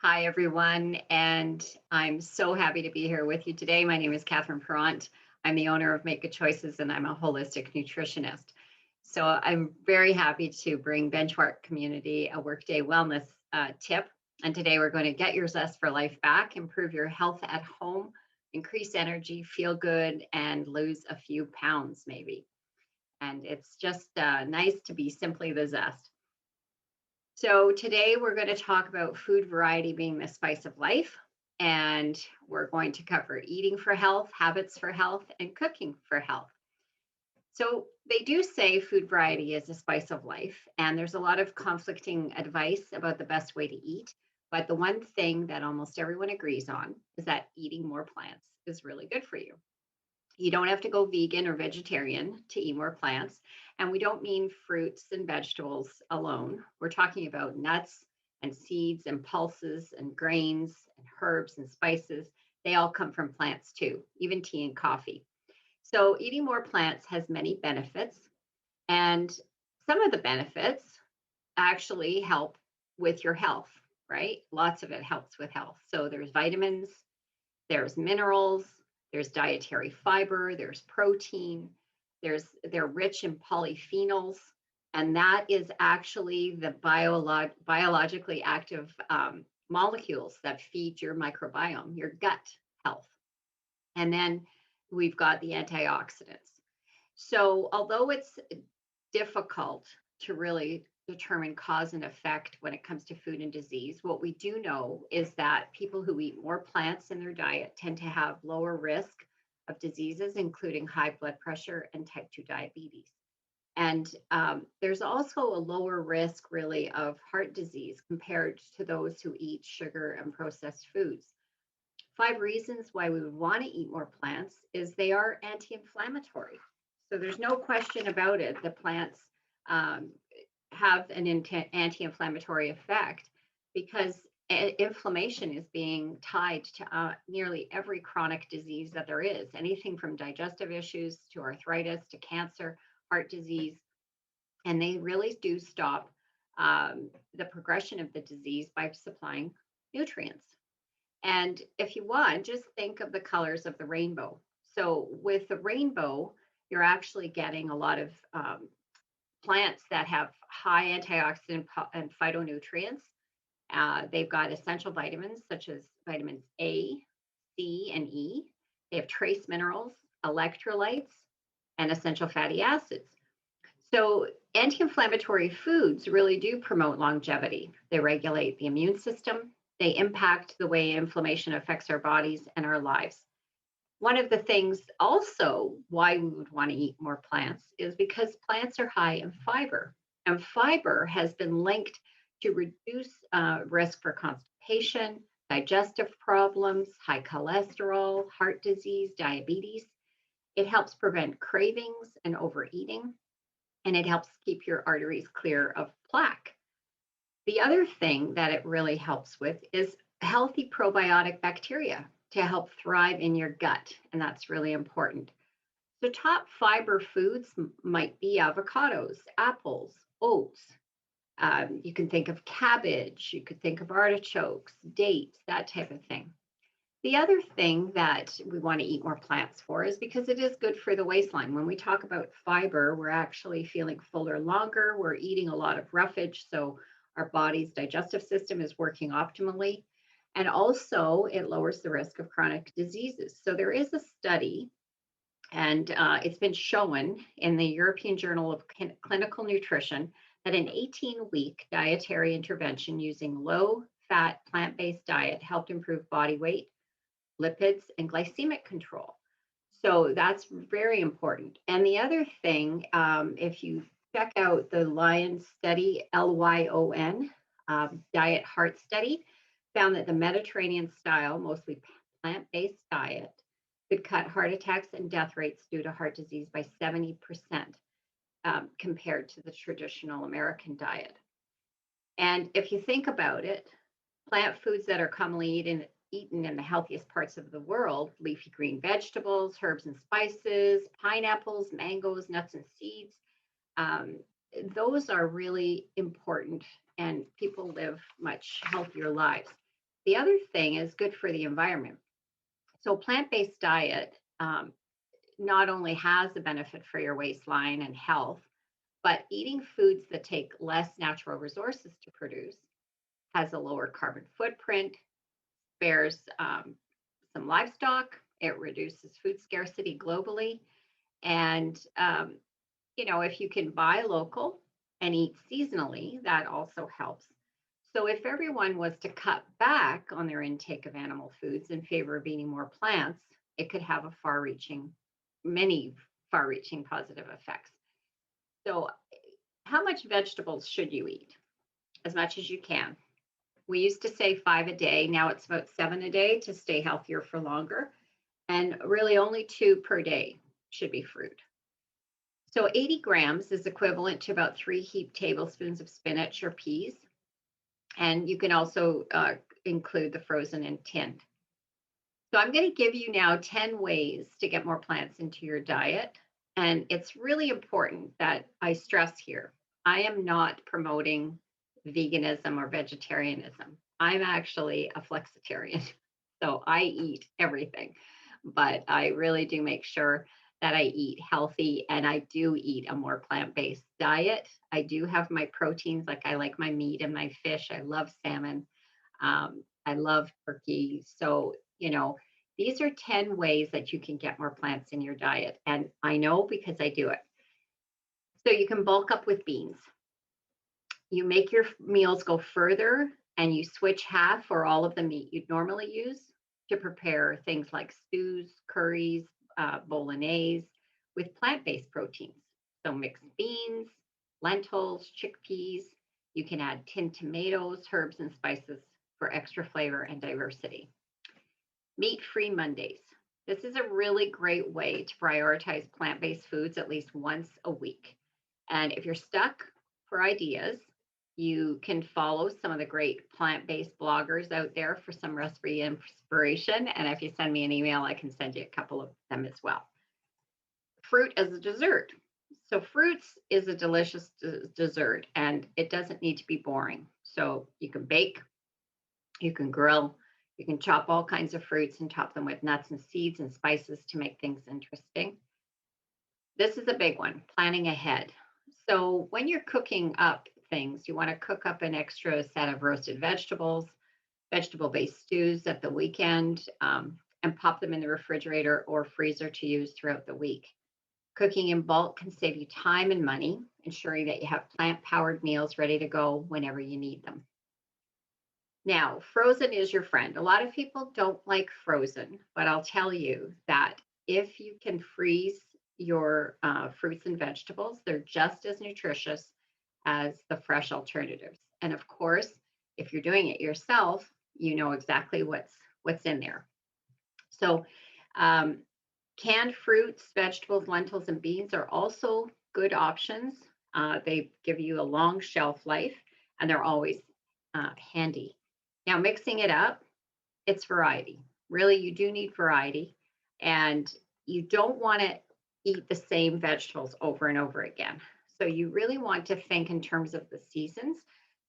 Hi, everyone, and I'm so happy to be here with you today. My name is Katherine Parent. I'm the owner of Make Good Choices, and I'm a holistic nutritionist. So I'm very happy to bring Benchmark Community a Workday Wellness tip. And today we're going to get your zest for life back, improve your health at home, increase energy, feel good, and lose a few pounds maybe. And it's just nice to be simply the zest. So, today we're going to talk about food variety being the spice of life. And we're going to cover eating for health, habits for health, and cooking for health. So, they do say food variety is the spice of life. And there's a lot of conflicting advice about the best way to eat. But the one thing that almost everyone agrees on is that eating more plants is really good for you. You don't have to go vegan or vegetarian to eat more plants. And we don't mean fruits and vegetables alone. We're talking about nuts and seeds and pulses and grains and herbs and spices. They all come from plants too, even tea and coffee. So, eating more plants has many benefits. And some of the benefits actually help with your health, right? Lots of it helps with health. So, there's vitamins, there's minerals, there's dietary fiber, there's protein, they're rich in polyphenols, and that is actually the biologically active molecules that feed your microbiome, your gut health. And then we've got the antioxidants. So although it's difficult to really determine cause and effect when it comes to food and disease. What we do know is that people who eat more plants in their diet tend to have lower risk of diseases, including high blood pressure and type 2 diabetes. And there's also a lower risk, really, of heart disease compared to those who eat sugar and processed foods. 5 reasons why we would want to eat more plants is they are anti-inflammatory. So there's no question about it. The plants um, have an anti-inflammatory effect because inflammation is being tied to nearly every chronic disease that there is, anything from digestive issues to arthritis to cancer, heart disease, and they really do stop the progression of the disease by supplying nutrients. And if you want, just think of the colors of the rainbow. So with the rainbow, you're actually getting a lot of plants that have high antioxidant and phytonutrients. They've got essential vitamins such as vitamins A, C, and E. They have trace minerals, electrolytes, and essential fatty acids. So, anti inflammatory foods really do promote longevity. They regulate the immune system, they impact the way inflammation affects our bodies and our lives. One of the things also why we would want to eat more plants is because plants are high in fiber, and fiber has been linked to reduce risk for constipation, digestive problems, high cholesterol, heart disease, diabetes. It helps prevent cravings and overeating, and it helps keep your arteries clear of plaque. The other thing that it really helps with is healthy probiotic bacteria to help thrive in your gut, and that's really important. So, top fiber foods might be avocados, apples, oats. You can think of cabbage, you could think of artichokes, dates, that type of thing. The other thing that we want to eat more plants for is because it is good for the waistline. When we talk about fiber, we're actually feeling fuller longer. We're eating a lot of roughage, so our body's digestive system is working optimally. And also, it lowers the risk of chronic diseases. So, there is a study, and it's been shown in the European Journal of Clinical Nutrition that an 18-week dietary intervention using low fat plant based diet helped improve body weight, lipids, and glycemic control. So that's very important. And the other thing, if you check out the Lyon study, LYON, Diet Heart Study, found that the Mediterranean style, mostly plant based diet, could cut heart attacks and death rates due to heart disease by 70% compared to the traditional American diet. And if you think about it, plant foods that are commonly eaten in the healthiest parts of the world, leafy green vegetables, herbs and spices, pineapples, mangoes, nuts and seeds, um, those are really important and people live much healthier lives. The other thing is good for the environment. So, plant-based diet not only has a benefit for your waistline and health, but eating foods that take less natural resources to produce has a lower carbon footprint, spares some livestock, it reduces food scarcity globally. And, if you can buy local and eat seasonally, that also helps. So, if everyone was to cut back on their intake of animal foods in favor of eating more plants, it could have many far reaching positive effects. So, how much vegetables should you eat? As much as you can. We used to say 5 a day. Now it's about 7 a day to stay healthier for longer. And really only two per day should be fruit. So 80 grams is equivalent to about 3 heaped tablespoons of spinach or peas. And you can also include the frozen and tinned. So I'm going to give you now 10 ways to get more plants into your diet. And it's really important that I stress here, I am not promoting veganism or vegetarianism. I'm actually a flexitarian. So I eat everything, but I really do make sure that I eat healthy and I do eat a more plant-based diet. I do have my proteins, like I like my meat and my fish. I love salmon. I love turkey. So, these are 10 ways that you can get more plants in your diet. And I know because I do it. So you can bulk up with beans. You make your meals go further and you switch half or all of the meat you'd normally use to prepare things like stews, curries, bolognese with plant-based proteins. So mixed beans, lentils, chickpeas. You can add tinned tomatoes, herbs, and spices for extra flavor and diversity. Meat-free Mondays. This is a really great way to prioritize plant-based foods at least once a week. And if you're stuck for ideas, you can follow some of the great plant-based bloggers out there for some recipe inspiration. And if you send me an email, I can send you a couple of them as well. Fruit as a dessert. So fruits is a delicious dessert and it doesn't need to be boring. So you can bake, you can grill, you can chop all kinds of fruits and top them with nuts and seeds and spices to make things interesting. This is a big one, planning ahead. So when you're cooking up things, you want to cook up an extra set of roasted vegetables, vegetable-based stews at the weekend, and pop them in the refrigerator or freezer to use throughout the week. Cooking in bulk can save you time and money, ensuring that you have plant-powered meals ready to go whenever you need them. Now, frozen is your friend. A lot of people don't like frozen, but I'll tell you that if you can freeze your fruits and vegetables, they're just as nutritious as the fresh alternatives. And of course, if you're doing it yourself, you know exactly what's in there. So, canned fruits, vegetables, lentils, and beans are also good options. They give you a long shelf life, and they're always handy. Now, mixing it up, it's variety. Really, you do need variety, and you don't want to eat the same vegetables over and over again. So you really want to think in terms of the seasons.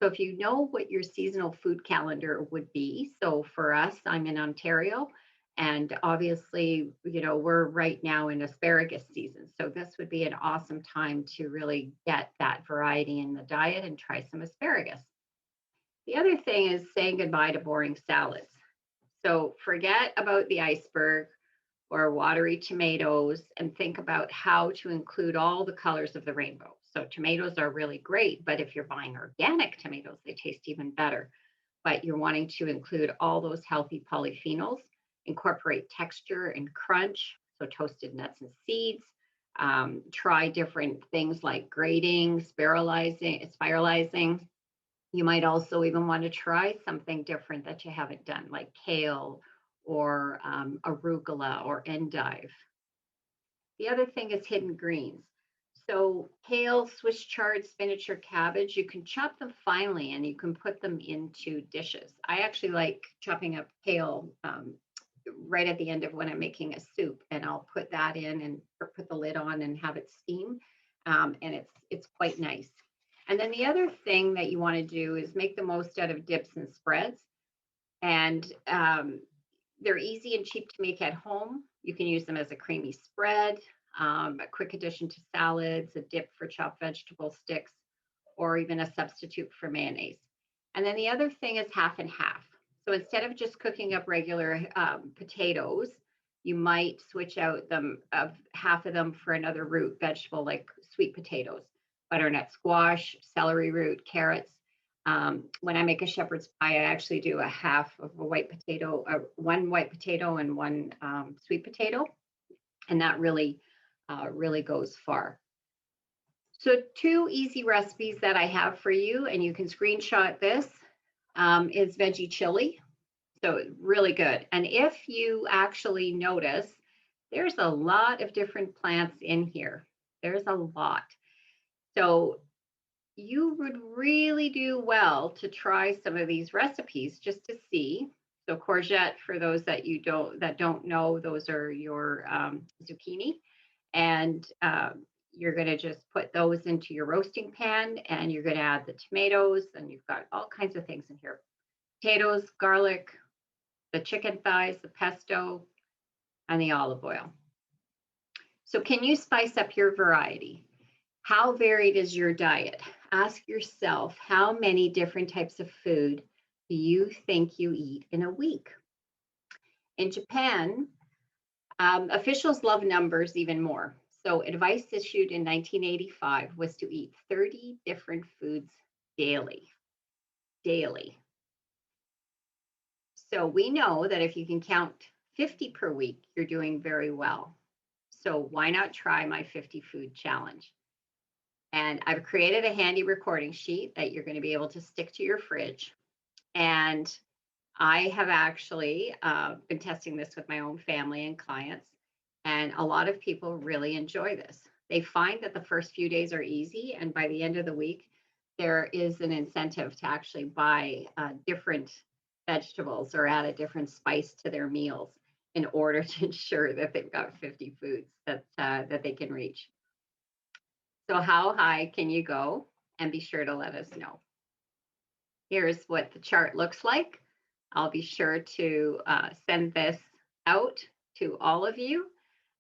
So if you know what your seasonal food calendar would be, so for us, I'm in Ontario, and obviously, we're right now in asparagus season. So this would be an awesome time to really get that variety in the diet and try some asparagus. The other thing is saying goodbye to boring salads. So forget about the iceberg or watery tomatoes and think about how to include all the colors of the rainbow. So tomatoes are really great, but if you're buying organic tomatoes, they taste even better. But you're wanting to include all those healthy polyphenols, incorporate texture and crunch, so toasted nuts and seeds. Try different things like grating, spiralizing. You might also even want to try something different that you haven't done, like kale or arugula or endive. The other thing is hidden greens. So kale, Swiss chard, spinach, or cabbage, you can chop them finely and you can put them into dishes. I actually like chopping up kale right at the end of when I'm making a soup, and I'll put that in and put the lid on and have it steam, and it's quite nice. And then the other thing that you want to do is make the most out of dips and spreads. And they're easy and cheap to make at home. You can use them as a creamy spread, a quick addition to salads, a dip for chopped vegetable sticks, or even a substitute for mayonnaise. And then the other thing is half and half. So instead of just cooking up regular potatoes, you might switch out them of half of them for another root vegetable like sweet potatoes, butternut squash, celery root, carrots. When I make a shepherd's pie, I actually do a half of a white potato, one white potato and one sweet potato, and that really goes far. So two easy recipes that I have for you, and you can screenshot this, is veggie chili. So really good. And if you actually notice, there's a lot of different plants in here. There's a lot. So you would really do well to try some of these recipes just to see. So courgette, for those that don't know, those are your zucchini, and you're going to just put those into your roasting pan, and you're going to add the tomatoes, and you've got all kinds of things in here: potatoes, garlic, the chicken thighs, the pesto, and the olive oil. So can you spice up your variety? How varied is your diet? Ask yourself, how many different types of food do you think you eat in a week? In Japan, officials love numbers even more. So advice issued in 1985 was to eat 30 different foods daily. Daily. So we know that if you can count 50 per week, you're doing very well. So why not try my 50 food challenge? And I've created a handy recording sheet that you're going to be able to stick to your fridge. And I have actually been testing this with my own family and clients. And a lot of people really enjoy this. They find that the first few days are easy. And by the end of the week, there is an incentive to actually buy different vegetables or add a different spice to their meals in order to ensure that they've got 50 foods that they can reach. So how high can you go? And be sure to let us know. Here's what the chart looks like. I'll be sure to send this out to all of you.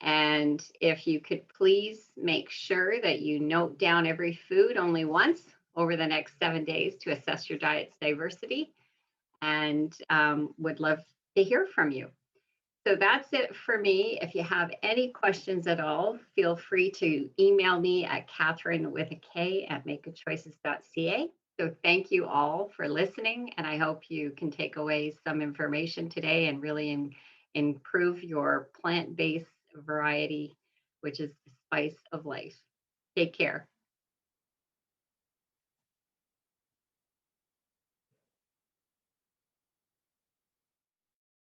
And if you could please make sure that you note down every food only once over the next 7 days to assess your diet's diversity, and would love to hear from you. So that's it for me. If you have any questions at all, feel free to email me at Katherine with a K at makegoodchoices.ca. So thank you all for listening, and I hope you can take away some information today and really improve your plant-based variety, which is the spice of life. Take care.